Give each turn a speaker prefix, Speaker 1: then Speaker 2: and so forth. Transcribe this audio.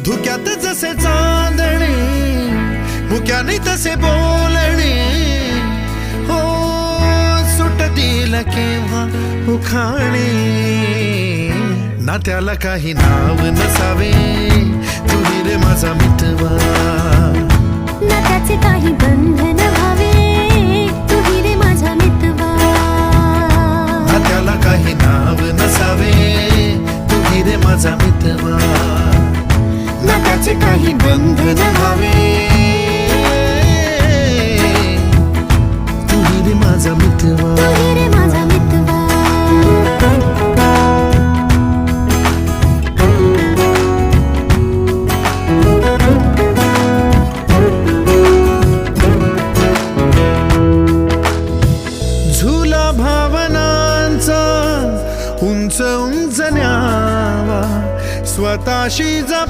Speaker 1: धुक्यात जसे चांदणे मुक्याने तसे बोलणे हो सुटतील केव्हा उखाणे ना त्याला काही नाव नसावे तुही रे माझा मितवा
Speaker 2: ना त्याचे काही बंधन व्हावे तुही रे माझा मितवा
Speaker 1: ना त्याला काही नाव नसावे तुही रे माझा मितवा ना त्याचे काही बंधन व्हावे तुही रे माझा मितवा
Speaker 2: तुही रे माझा मितवा
Speaker 1: झुला भावनांचा उंच उंच न्यावा स्वतःशी जपा